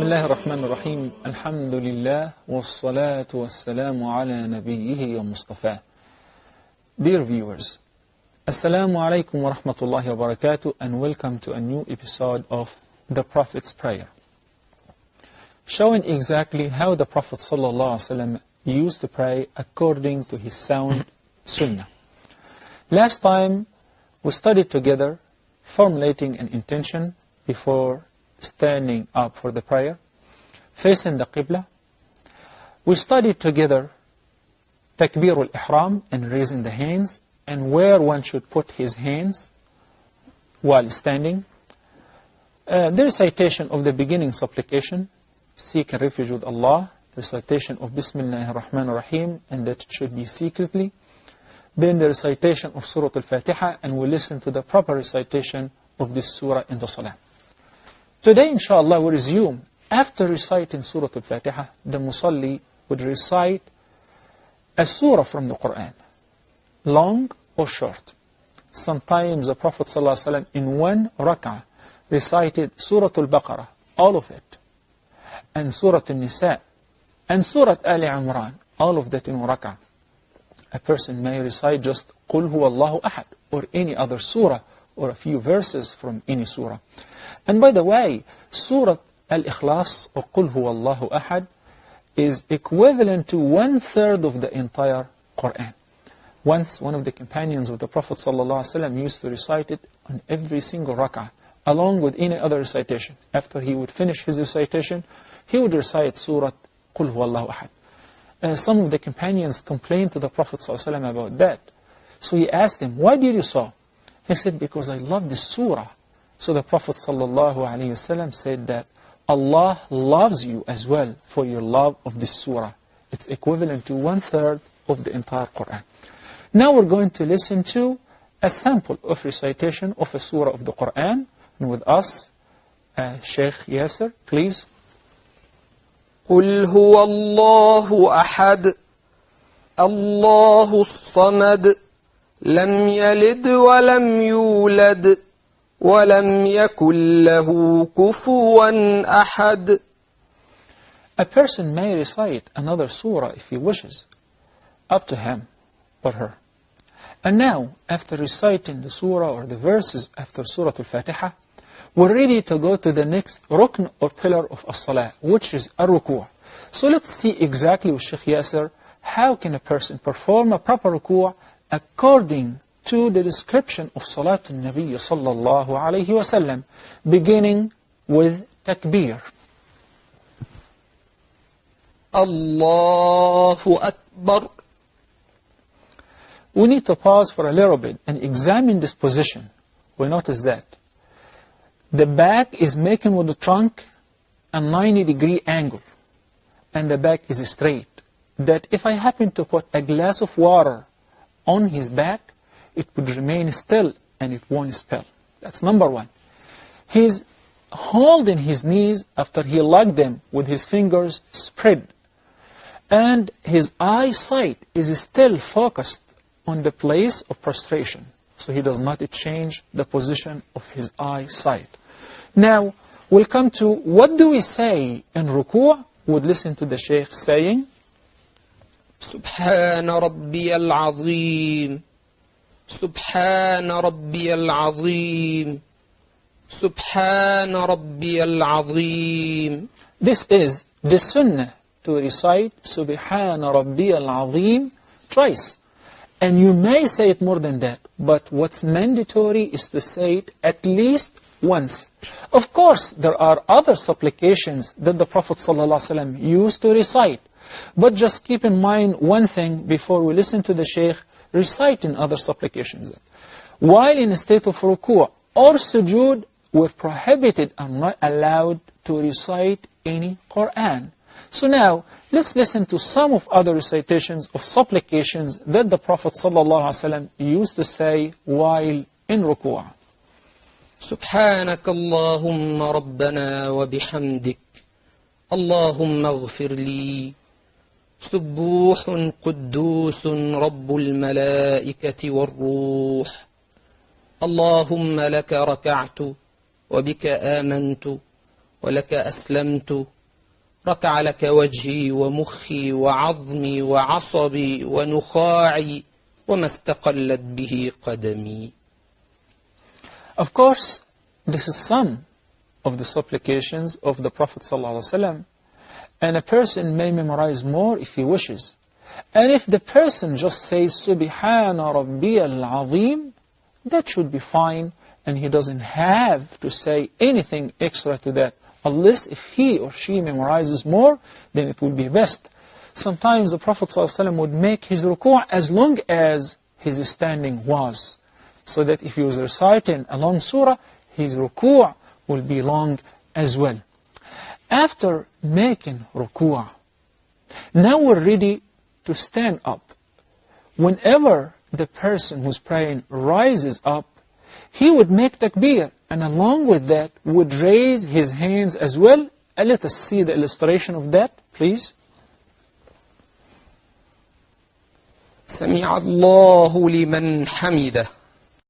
بسم الله الرحمن الرحيم الحمد لله والصلاة والسلام على نبيه ومصطفاه. Dear viewers, Assalamu alaikum wa rahmatullahi wa barakatuh, and welcome to a new episode of The Prophet's Prayer, showing exactly how the Prophet ﷺ used to pray according to his sound sunnah. Last time we studied together formulating an intention before standing up for the prayer, facing the Qibla. We studied together Takbir al-Ihram and raising the hands, and where one should put his hands while standing. The recitation of the beginning supplication, seek refuge with Allah, the recitation of Bismillahir Rahmanir Rahim, and that should be secretly. Then the recitation of Surah Al-Fatiha, and we listen to the proper recitation of this surah in the Salah. Today, inshallah, we resume. After reciting Surah Al-Fatiha, the Musalli would recite a surah from the Quran, long or short. Sometimes the Prophet ﷺ in one rak'ah recited Surah Al-Baqarah, all of it, and Surah Al-Nisa, and Surah Ali Imran, all of that in one rak'ah. A person may recite just Qul Huwallahu Ahad, or any other surah, or a few verses from any surah. And by the way, Surah Al-Ikhlas, or Qul Huwallahu Ahad, is equivalent to 1/3 of the entire Quran. Once, one of the companions of the Prophet ﷺ used to recite it on every single rak'ah, along with any other recitation. After he would finish his recitation, he would recite Surah Qul Huwallahu Ahad. Some of the companions complained to the Prophet ﷺ about that. So he asked him, why did you so? He said, because I love this surah. So the Prophet ﷺ said that Allah loves you as well for your love of this surah. It's equivalent to 1/3 of the entire Quran. Now we're going to listen to a sample of recitation of a surah of the Quran. And with us, Sheikh Yasser, please. قل هو الله أحد الله الصمد لم يلد ولم يولد ولم يكن له كفوا أحد. A person may recite another surah if he wishes, up to him or her. And now, after reciting the surah or the verses after Surah Al-Fatiha, we're ready to go to the next rukn or pillar of as-salah, which is ar-ruku'. So let's see exactly with Sheikh Yasser, how can a person perform a proper ruku' according to the description of Salatul Nabi sallallahu alayhi wa sallam, beginning with takbir. Allahu Akbar. We need to pause for a little bit and examine this position. We notice that the back is making with the trunk a 90-degree angle, and the back is straight. That if I happen to put a glass of water on his back, it would remain still and it won't spill. That's number one. He's holding his knees after he locked them with his fingers spread. And his eyesight is still focused on the place of prostration. So he does not change the position of his eyesight. Now, we'll come to what do we say in ruku'? We'll listen to the Shaykh saying, سبحان ربي العظيم سبحان ربي العظيم سبحان ربي العظيم. This is the sunnah to recite Subhan Rabbi al-Azim twice. And you may say it more than that, but what's mandatory is to say it at least once. Of course, there are other supplications that the Prophet ﷺ used to recite. But just keep in mind one thing before we listen to the Shaykh reciting other supplications. While in a state of ruku' or sujood, we're prohibited and not allowed to recite any Qur'an. So now, let's listen to some of other recitations of supplications that the Prophet ﷺ used to say while in ruku'. سبحانك اللهم ربنا وبحمدك اللهم اغفر لي سبوح قدوس رب الملائكة والروح اللهم لك ركعت وبك آمنت ولك أسلمت ركع لك وجهي ومخي وعظمي وعصبي ونخاعي وما استقلت به قدمي. Of course, this is some of the supplications of the Prophet ﷺ, and a person may memorize more if he wishes. And if the person just says, Subhana Rabbiyal Azim, that should be fine, and he doesn't have to say anything extra to that. Unless if he or she memorizes more, then it would be best. Sometimes the Prophet ﷺ would make his ruku' as long as his standing was, so that if he was reciting a long surah, his ruku' will be long as well. After making ruku', now we're ready to stand up. Whenever the person who's praying rises up, he would make takbir, and along with that would raise his hands as well. And let us see the illustration of that, please. سمع الله لمن حمده